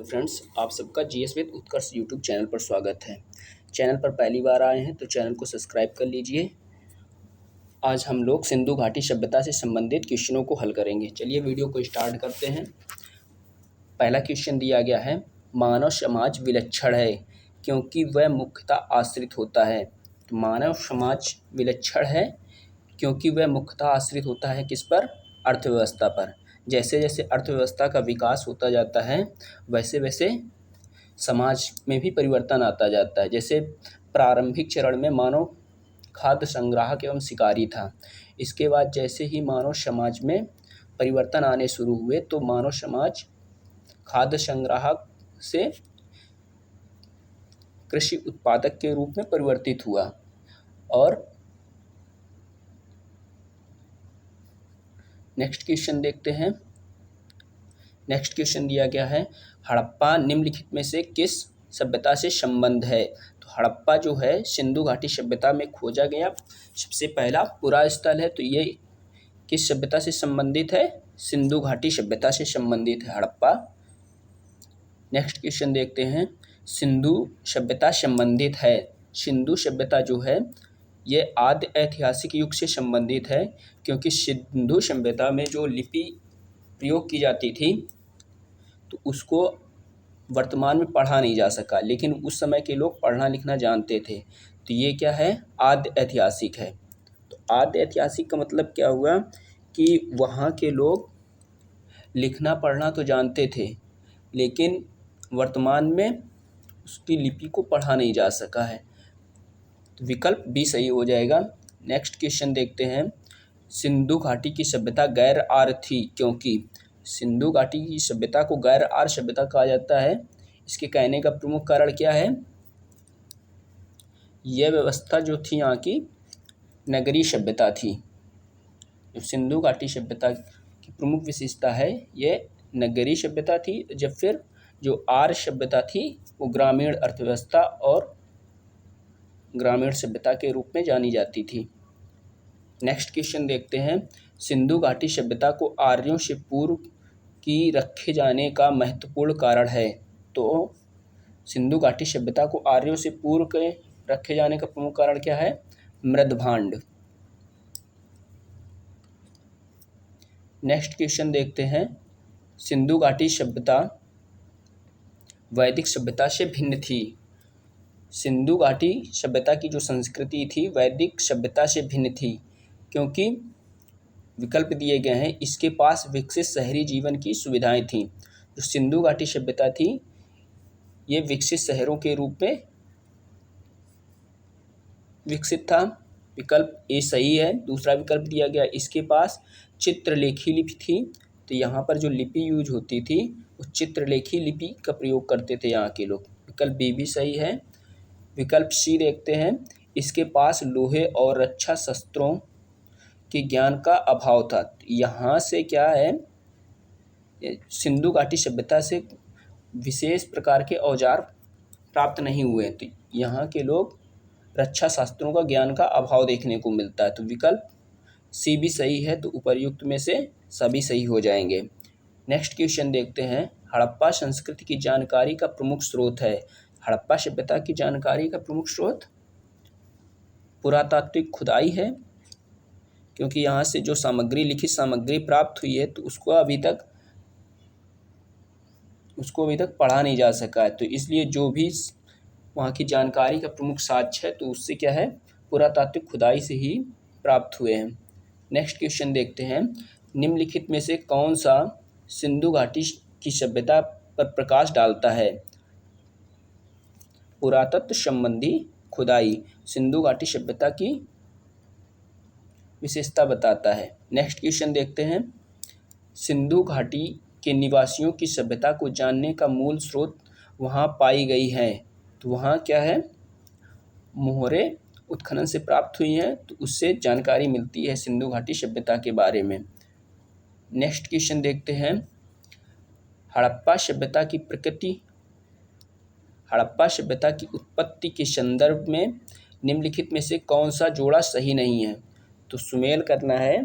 Hello friends, आप सबका GS with Utkarsh YouTube channel पर स्वागत है। चैनल पर पहली बार आए हैं तो चैनल को सब्सक्राइब कर लीजिए। आज हम लोग सिंधु घाटी सभ्यता से संबंधित क्वेश्चनों को हल करेंगे। चलिए वीडियो को स्टार्ट करते हैं। पहला क्वेश्चन दिया गया है, मानव समाज विलक्षण है क्योंकि वह मुख्यतः आश्रित होता है। तो मानव समाज विलक्षण है क्योंकि वह मुख्यतः आश्रित होता है किस पर? अर्थव्यवस्था पर। जैसे जैसे अर्थव्यवस्था का विकास होता जाता है वैसे वैसे समाज में भी परिवर्तन आता जाता है। जैसे प्रारंभिक चरण में मानव खाद्य संग्राहक एवं शिकारी था। इसके बाद जैसे ही मानव समाज में परिवर्तन आने शुरू हुए तो मानव समाज खाद्य संग्राहक से कृषि उत्पादक के रूप में परिवर्तित हुआ। और नेक्स्ट क्वेश्चन देखते हैं। नेक्स्ट क्वेश्चन दिया गया है, हड़प्पा निम्नलिखित में से किस सभ्यता से संबंध है? तो हड़प्पा जो है सिंधु घाटी सभ्यता में खोजा गया सबसे पहला पुरा स्थल है। तो ये किस सभ्यता से संबंधित है? सिंधु घाटी सभ्यता से संबंधित है हड़प्पा। नेक्स्ट क्वेश्चन देखते हैं, सिंधु सभ्यता संबंधित है। सिंधु सभ्यता जो है ये आदि ऐतिहासिक युग से संबंधित है क्योंकि सिंधु सभ्यता में जो लिपि प्रयोग की जाती थी तो उसको वर्तमान में पढ़ा नहीं जा सका, लेकिन उस समय के लोग पढ़ना लिखना जानते थे। तो ये क्या है? आदि ऐतिहासिक है। तो आदि ऐतिहासिक का मतलब क्या हुआ कि वहाँ के लोग लिखना पढ़ना तो जानते थे लेकिन वर्तमान में उसकी लिपि को पढ़ा नहीं जा सका है। तो विकल्प बी सही हो जाएगा। नेक्स्ट क्वेश्चन देखते हैं, सिंधु घाटी की सभ्यता गैर आर्य थी क्योंकि? सिंधु घाटी की सभ्यता को गैर आर्य सभ्यता कहा जाता है। इसके कहने का प्रमुख कारण क्या है? यह व्यवस्था जो थी यहाँ की नगरीय सभ्यता थी। जो सिंधु घाटी सभ्यता की प्रमुख विशेषता है ये नगरीय सभ्यता थी, जब फिर जो आर्य सभ्यता थी वो ग्रामीण अर्थव्यवस्था और ग्रामीण सभ्यता के रूप में जानी जाती थी। नेक्स्ट क्वेश्चन देखते हैं, सिंधु घाटी सभ्यता को आर्यों से पूर्व की रखे जाने का महत्वपूर्ण कारण है। तो सिंधु घाटी सभ्यता को आर्यों से पूर्व के रखे जाने का प्रमुख कारण क्या है? मृदभांड। नेक्स्ट क्वेश्चन देखते हैं, सिंधु घाटी सभ्यता वैदिक सभ्यता से भिन्न थी। सिंधु घाटी सभ्यता की जो संस्कृति थी वैदिक सभ्यता से भिन्न थी क्योंकि विकल्प दिए गए हैं, इसके पास विकसित शहरी जीवन की सुविधाएं थीं। जो सिंधु घाटी सभ्यता थी ये विकसित शहरों के रूप में विकसित था। विकल्प ए सही है। दूसरा विकल्प दिया गया, इसके पास चित्रलेखी लिपि थी। तो यहाँ पर जो लिपि यूज होती थी वो चित्रलेखी लिपि का प्रयोग करते थे यहाँ के लोग। विकल्प बी भी सही है। विकल्प सी देखते हैं, इसके पास लोहे और रक्षा शस्त्रों के ज्ञान का अभाव था। यहाँ से क्या है, सिंधु घाटी सभ्यता से विशेष प्रकार के औजार प्राप्त नहीं हुए। तो यहाँ के लोग रक्षा शास्त्रों का ज्ञान का अभाव देखने को मिलता है। तो विकल्प सी भी सही है। तो उपर्युक्त में से सभी सही हो जाएंगे। नेक्स्ट क्वेश्चन देखते हैं, हड़प्पा संस्कृति की जानकारी का प्रमुख स्रोत है। हड़प्पा सभ्यता की जानकारी का प्रमुख स्रोत पुरातात्विक खुदाई है क्योंकि यहाँ से जो सामग्री लिखित सामग्री प्राप्त हुई है तो उसको अभी तक पढ़ा नहीं जा सका है। तो इसलिए जो भी वहाँ की जानकारी का प्रमुख साक्ष्य है तो उससे क्या है, पुरातात्विक खुदाई से ही प्राप्त हुए हैं। नेक्स्ट क्वेश्चन देखते हैं, निम्नलिखित में से कौन सा सिंधु घाटी की सभ्यता पर प्रकाश डालता है? पुरातत्व संबंधी खुदाई सिंधु घाटी सभ्यता की विशेषता बताता है। नेक्स्ट क्वेश्चन देखते हैं, सिंधु घाटी के निवासियों की सभ्यता को जानने का मूल स्रोत वहाँ पाई गई है। तो वहाँ क्या है, मोहरे उत्खनन से प्राप्त हुई हैं तो उससे जानकारी मिलती है सिंधु घाटी सभ्यता के बारे में। नेक्स्ट क्वेश्चन देखते हैं, हड़प्पा सभ्यता की प्रकृति हड़प्पा सभ्यता की उत्पत्ति के संदर्भ में निम्नलिखित में से कौन सा जोड़ा सही नहीं है? तो सुमेल करना है।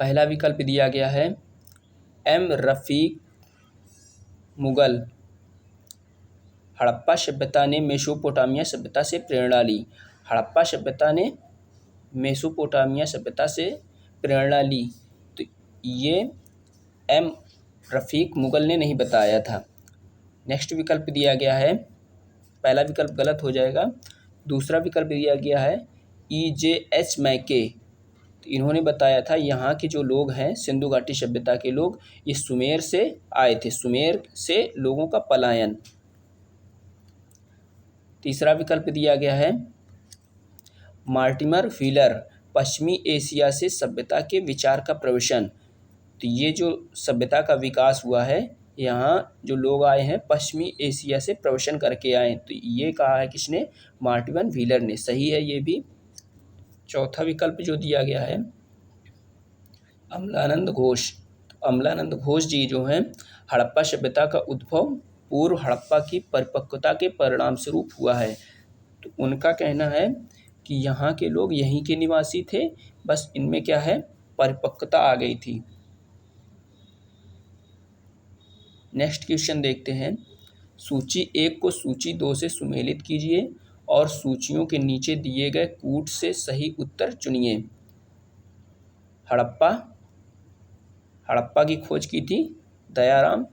पहला विकल्प दिया गया है, एम रफीक मुगल। हड़प्पा सभ्यता ने मेसोपोटामिया सभ्यता से प्रेरणा ली। हड़प्पा सभ्यता ने मेसोपोटामिया सभ्यता से प्रेरणा ली, तो ये एम रफ़ीक मुगल ने नहीं बताया था। नेक्स्ट विकल्प दिया गया है, पहला विकल्प गलत हो जाएगा। दूसरा विकल्प दिया गया है EJ H मैके, तो इन्होंने बताया था यहाँ के जो लोग हैं सिंधु घाटी सभ्यता के लोग, ये सुमेर से आए थे, सुमेर से लोगों का पलायन। तीसरा विकल्प दिया गया है मार्टिमर व्हीलर, पश्चिमी एशिया से सभ्यता के विचार का प्रवेशन, तो ये जो सभ्यता का विकास हुआ है, यहाँ जो लोग आए हैं पश्चिमी एशिया से प्रवेशन करके आए, तो ये कहा है किसने, मार्टिमर व्हीलर ने। सही है ये भी। चौथा विकल्प जो दिया गया है अमलानंद घोष, अमलानंद घोष जी जो हैं, हड़प्पा सभ्यता का उद्भव पूर्व हड़प्पा की परिपक्वता के परिणाम स्वरूप हुआ है, तो उनका कहना है कि यहाँ के लोग यहीं के निवासी थे, बस इनमें क्या है, परिपक्वता आ गई थी। नेक्स्ट क्वेश्चन देखते हैं, सूची 1 को सूची 2 से सुमेलित कीजिए और सूचियों के नीचे दिए गए कूट से सही उत्तर चुनिए। हड़प्पा, हड़प्पा की खोज की थी दयाराम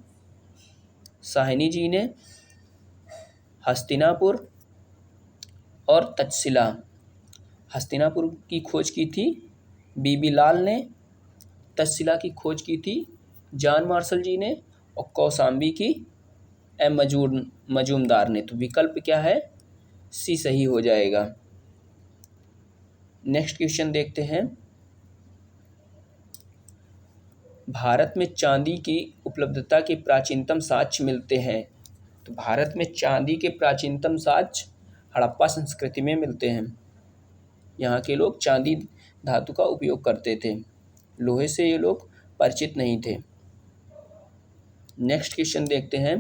साहनी जी ने। हस्तिनापुर और तक्षशिला, हस्तिनापुर की खोज की थी बीबी लाल ने, तक्षशिला की खोज की थी जॉन मार्शल जी ने, और कौशाम्बी की एम मजूमदार ने। तो विकल्प क्या है, सी सही हो जाएगा। नेक्स्ट क्वेश्चन देखते हैं, भारत में चांदी की उपलब्धता के प्राचीनतम साक्ष्य मिलते हैं, तो भारत में चांदी के प्राचीनतम साक्ष्य हड़प्पा संस्कृति में मिलते हैं। यहाँ के लोग चांदी धातु का उपयोग करते थे, लोहे से ये लोग परिचित नहीं थे। नेक्स्ट क्वेश्चन देखते हैं,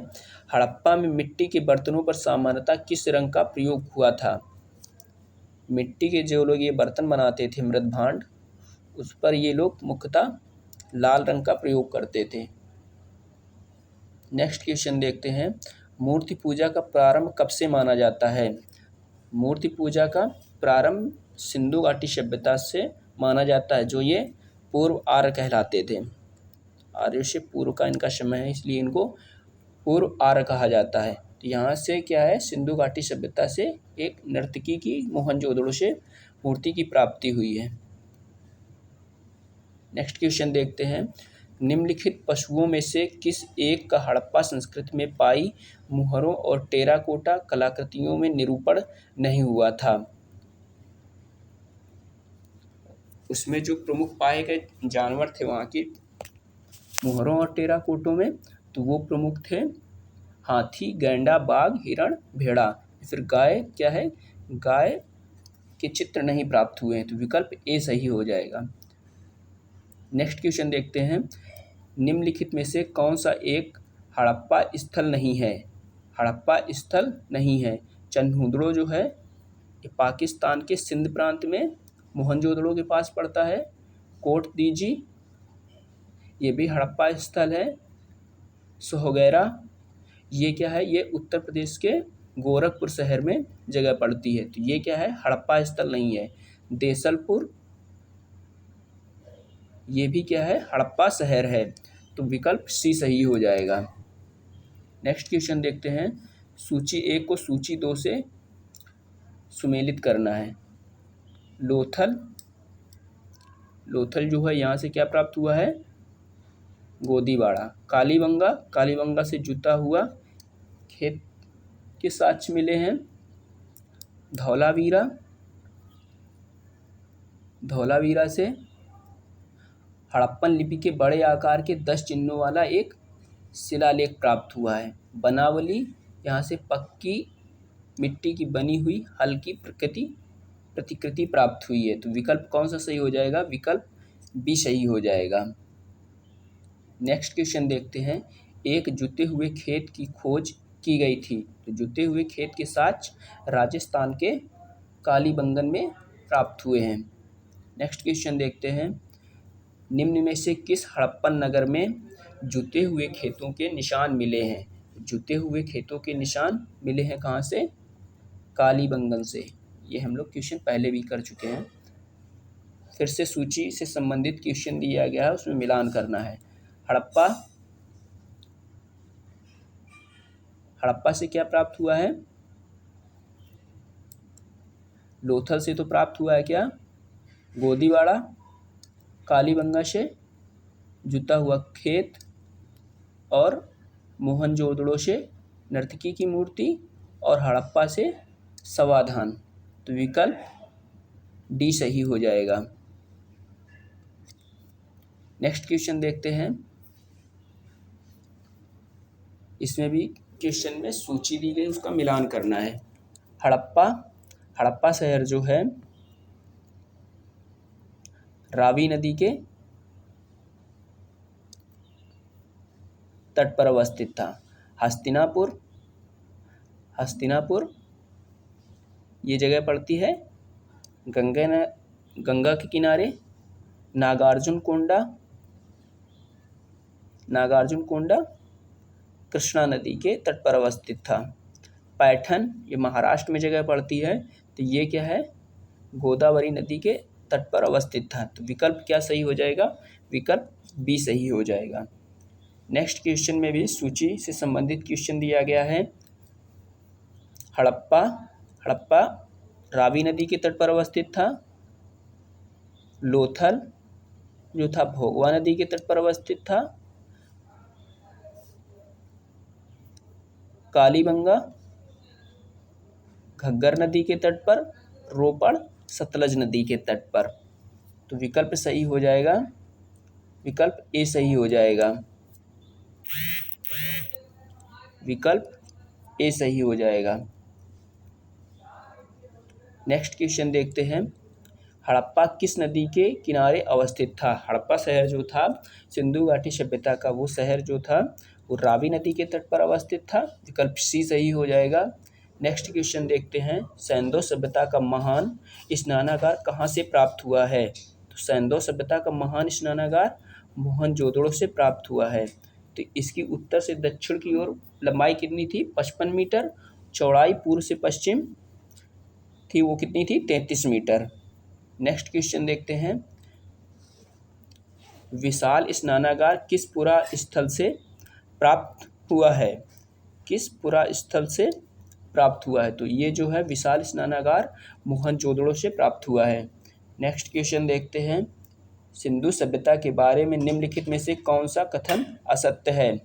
हड़प्पा में मिट्टी के बर्तनों पर सामान्यतः किस रंग का प्रयोग हुआ था। मिट्टी के जो लोग ये बर्तन बनाते थे मृत भांड, उस पर ये लोग मुख्यतः लाल रंग का प्रयोग करते थे। नेक्स्ट क्वेश्चन देखते हैं, मूर्ति पूजा का प्रारंभ कब से माना जाता है। मूर्ति पूजा का प्रारंभ सिंधु घाटी सभ्यता से माना जाता है, जो ये पूर्व आर्य कहलाते थे। आर्य से पूर्व का इनका समय है, इसलिए इनको पूर्व आर्य कहा जाता है। तो यहाँ से क्या है, सिंधु घाटी सभ्यता से एक नर्तकी की मोहनजोदड़ो से मूर्ति की प्राप्ति हुई है। नेक्स्ट क्वेश्चन देखते हैं, निम्नलिखित पशुओं में से किस एक का हड़प्पा संस्कृति में पाई मुहरों और टेराकोटा कलाकृतियों में निरूपण नहीं हुआ था। उसमें जो प्रमुख पाए गए जानवर थे वहाँ के मुहरों और टेराकोटों में, तो वो प्रमुख थे हाथी, गैंडा, बाघ, हिरण, भेड़ा। फिर गाय क्या है, गाय के चित्र नहीं प्राप्त हुए हैं, तो विकल्प ए सही हो जाएगा। नेक्स्ट क्वेश्चन देखते हैं, निम्नलिखित में से कौन सा एक हड़प्पा स्थल नहीं है। हड़प्पा स्थल नहीं है। चन्हुद्रो जो है ये पाकिस्तान के सिंध प्रांत में मोहनजोदड़ो के पास पड़ता है। कोट दीजी ये भी हड़प्पा स्थल है। सोहगैरा ये क्या है, ये उत्तर प्रदेश के गोरखपुर शहर में जगह पड़ती है, तो ये क्या है, हड़प्पा स्थल नहीं है। देसलपुर ये भी क्या है, हड़प्पा शहर है, तो विकल्प सी सही हो जाएगा। नेक्स्ट क्वेश्चन देखते हैं, सूची 1 को सूची 2 से सुमेलित करना है। लोथल, लोथल जो है यहाँ से क्या प्राप्त हुआ है, गोदीवाड़ा। कालीबंगा, कालीबंगा से जुता हुआ खेत के साक्ष्य मिले हैं। धौलावीरा, धौलावीरा से हड़प्पन लिपि के बड़े आकार के 10 चिन्हों वाला एक शिलालेख प्राप्त हुआ है। बनावली यहाँ से पक्की मिट्टी की बनी हुई हल्की प्रतिकृति प्राप्त हुई है, तो विकल्प कौन सा सही हो जाएगा, विकल्प बी सही हो जाएगा। नेक्स्ट क्वेश्चन देखते हैं, एक जुते हुए खेत की खोज की गई थी, तो जुते हुए खेत के साक्ष्य राजस्थान के कालीबंगन में प्राप्त हुए हैं। नेक्स्ट क्वेश्चन देखते हैं, निम्न में से किस हड़प्पन नगर में जुते हुए खेतों के निशान मिले हैं। जुते हुए खेतों के निशान मिले हैं कहाँ से? कालीबंगन से। ये हम लोग क्वेश्चन पहले भी कर चुके हैं। फिर से सूची से संबंधित क्वेश्चन दिया गया है, उसमें मिलान करना है। हड़प्पा से क्या प्राप्त हुआ है? लोथल से तो प्राप्त हुआ है क्या? गोदीवाड़ा। कालीबंगा से जुता हुआ खेत, और मोहनजोदड़ो से नर्तकी की मूर्ति, और हड़प्पा से समाधान। तो विकल्प डी सही हो जाएगा। नेक्स्ट क्वेश्चन देखते हैं। इसमें भी क्वेश्चन में सूची दी गई, उसका मिलान करना है। हड़प्पा शहर जो है रावी नदी के तट पर अवस्थित था। हस्तिनापुर ये जगह पड़ती है गंगा के किनारे। नागार्जुन कोंडा कृष्णा नदी के तट पर अवस्थित था। पैठन ये महाराष्ट्र में जगह पड़ती है, तो ये क्या है? गोदावरी नदी के तट पर अवस्थित था। तो विकल्प क्या सही हो जाएगा? विकल्प बी सही हो जाएगा। नेक्स्ट क्वेश्चन में भी सूची से संबंधित क्वेश्चन दिया गया है। हड़प्पा रावी नदी के तट पर अवस्थित था। लोथल जो था भोगवा नदी के तट पर अवस्थित था। कालीबंगा घग्गर नदी के तट पर। रोपड़ सतलज नदी के तट पर। तो विकल्प सही हो जाएगा, विकल्प ए सही हो जाएगा। विकल्प ए सही हो जाएगा। नेक्स्ट क्वेश्चन देखते हैं। हड़प्पा किस नदी के किनारे अवस्थित था? हड़प्पा शहर जो था, सिंधु घाटी सभ्यता का वो शहर जो था, वो रावी नदी के तट पर अवस्थित था। विकल्प सी सही हो जाएगा। नेक्स्ट क्वेश्चन देखते हैं। सैंदो सभ्यता का महान स्नानागार कहाँ से प्राप्त हुआ है? तो सैंदो सभ्यता का महान स्नानागार मोहनजोदड़ो से प्राप्त हुआ है। तो इसकी उत्तर से दक्षिण की ओर लंबाई कितनी थी? 55 मीटर। चौड़ाई पूर्व से पश्चिम थी, वो कितनी थी? 33 मीटर। नेक्स्ट क्वेश्चन देखते हैं। विशाल स्नानागार किस पुरा स्थल से प्राप्त हुआ है? किस पुरा स्थल से प्राप्त हुआ है? तो ये जो है विशाल स्नानागार मोहनजोदड़ो से प्राप्त हुआ है। नेक्स्ट क्वेश्चन देखते हैं। सिंधु सभ्यता के बारे में निम्नलिखित में से कौन सा कथन असत्य है?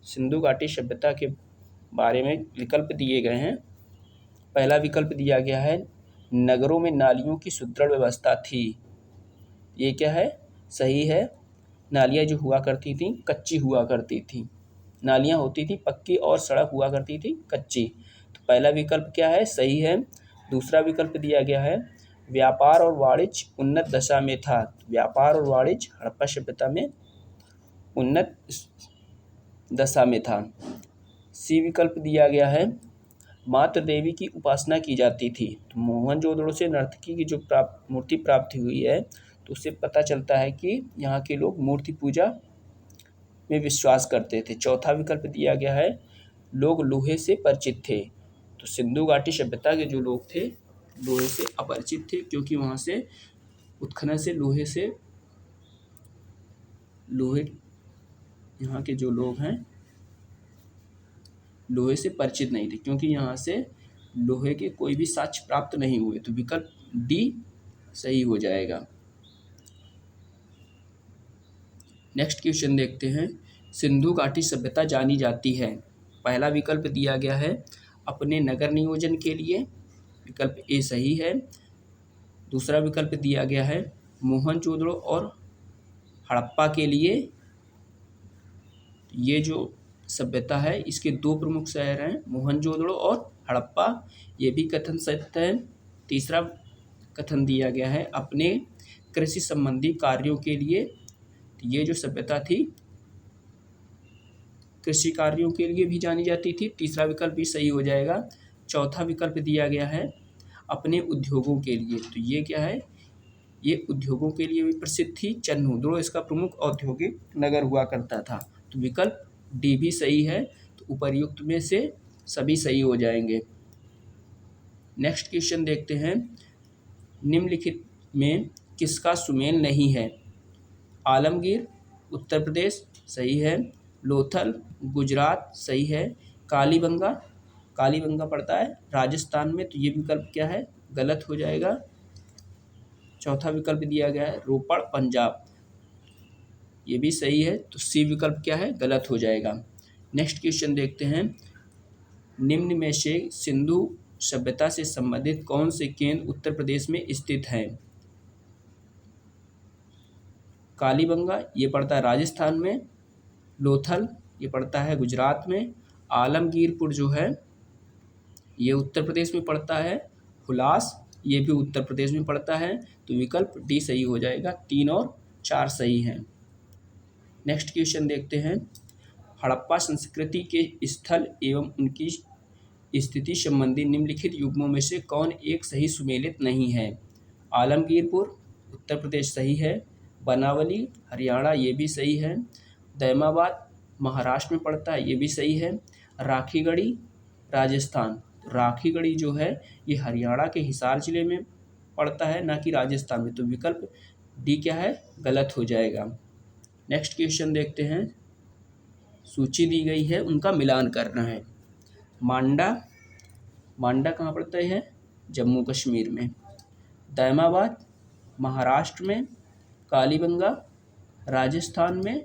सिंधु घाटी सभ्यता के बारे में विकल्प दिए गए हैं। पहला विकल्प दिया गया है, नगरों में नालियों की सुदृढ़ व्यवस्था थी। ये क्या है? सही है। नालियाँ जो हुआ करती थी कच्ची हुआ करती थी। नालियाँ होती थी पक्की और सड़क हुआ करती थी कच्ची। तो पहला विकल्प क्या है? सही है। दूसरा विकल्प दिया गया है, व्यापार और वाणिज्य उन्नत दशा में था। व्यापार और वाणिज्य हड़प्पा सभ्यता में उन्नत दशा में था। सी विकल्प दिया गया है, मातृ देवी की उपासना की जाती थी। तो मोहनजोदड़ो से नर्तकी की जो मूर्ति प्राप्ति हुई है, तो उससे पता चलता है कि यहाँ के लोग मूर्ति पूजा में विश्वास करते थे। चौथा विकल्प दिया गया है, लोग लोहे से परिचित थे। तो सिंधु घाटी सभ्यता के जो लोग थे लोहे से अपरिचित थे, क्योंकि वहाँ से उत्खनन से लोहे यहाँ के जो लोग हैं लोहे से परिचित नहीं थे, क्योंकि यहाँ से लोहे के कोई भी साक्ष्य प्राप्त नहीं हुए। तो विकल्प डी सही हो जाएगा। नेक्स्ट क्वेश्चन देखते हैं। सिंधु घाटी सभ्यता जानी जाती है। पहला विकल्प दिया गया है, अपने नगर नियोजन के लिए। विकल्प ए सही है। दूसरा विकल्प दिया गया है, मोहनजोदड़ो और हड़प्पा के लिए। ये जो सभ्यता है इसके दो प्रमुख शहर हैं, मोहनजोदड़ो और हड़प्पा। ये भी कथन सत्य है। तीसरा कथन दिया गया है, अपने कृषि संबंधी कार्यों के लिए। ये जो सभ्यता थी कृषि कार्यों के लिए भी जानी जाती थी। तीसरा विकल्प भी सही हो जाएगा। चौथा विकल्प दिया गया है, अपने उद्योगों के लिए। तो ये क्या है? ये उद्योगों के लिए भी प्रसिद्ध थी। चन्नूदड़ो इसका प्रमुख औद्योगिक नगर हुआ करता था। तो विकल्प डी भी सही है। तो उपर्युक्त में से सभी सही हो जाएंगे। नेक्स्ट क्वेश्चन देखते हैं, निम्नलिखित में किसका सुमेल नहीं है? आलमगीर उत्तर प्रदेश सही है, लोथल गुजरात सही है, कालीबंगा कालीबंगा पड़ता है राजस्थान में, तो ये विकल्प क्या है? गलत हो जाएगा। चौथा विकल्प दिया गया है रोपड़ पंजाब, ये भी सही है, तो सी विकल्प क्या है? गलत हो जाएगा। नेक्स्ट क्वेश्चन देखते हैं, निम्न में से सिंधु सभ्यता से संबंधित कौन से केंद्र उत्तर प्रदेश में स्थित हैं? कालीबंगा ये पड़ता है राजस्थान में, लोथल ये पड़ता है गुजरात में, आलमगीरपुर जो है ये उत्तर प्रदेश में पड़ता है, हुलास ये भी उत्तर प्रदेश में पड़ता है, तो विकल्प डी सही हो जाएगा। 3 और 4 सही हैं। नेक्स्ट क्वेश्चन देखते हैं, हड़प्पा संस्कृति के स्थल एवं उनकी स्थिति संबंधी निम्नलिखित युग्मों में से कौन एक सही सुमेलित नहीं है? आलमगीरपुर उत्तर प्रदेश सही है, बनावली हरियाणा ये भी सही है, दैमाबाद महाराष्ट्र में पड़ता है ये भी सही है, राखीगढ़ी राजस्थान, राखीगढ़ी जो है ये हरियाणा के हिसार जिले में पड़ता है, ना कि राजस्थान में, तो विकल्प डी क्या है? गलत हो जाएगा। नेक्स्ट क्वेश्चन देखते हैं, सूची दी गई है उनका मिलान करना है। मांडा कहाँ पड़ता है? जम्मू कश्मीर में, दैमाबाद महाराष्ट्र में, कालीबंगा राजस्थान में,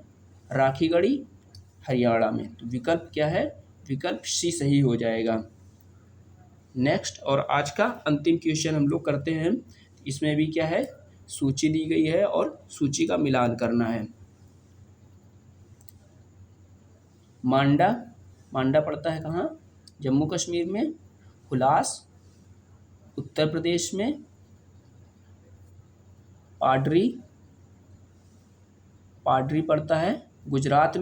राखीगढ़ी हरियाणा में, तो विकल्प क्या है? विकल्प सी सही हो जाएगा। नेक्स्ट और आज का अंतिम क्वेश्चन हम लोग करते हैं, इसमें भी क्या है? सूची दी गई है और सूची का मिलान करना है। मांडा पड़ता है कहाँ? जम्मू कश्मीर में, हुलास उत्तर प्रदेश में, पाडरी पड़ता है गुजरात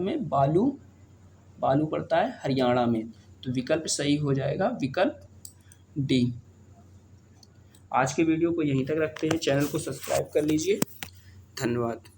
में, बालू पड़ता है हरियाणा में, तो विकल्प सही हो जाएगा, विकल्प डी। आज के वीडियो को यहीं तक रखते हैं, चैनल को सब्सक्राइब कर लीजिए। धन्यवाद।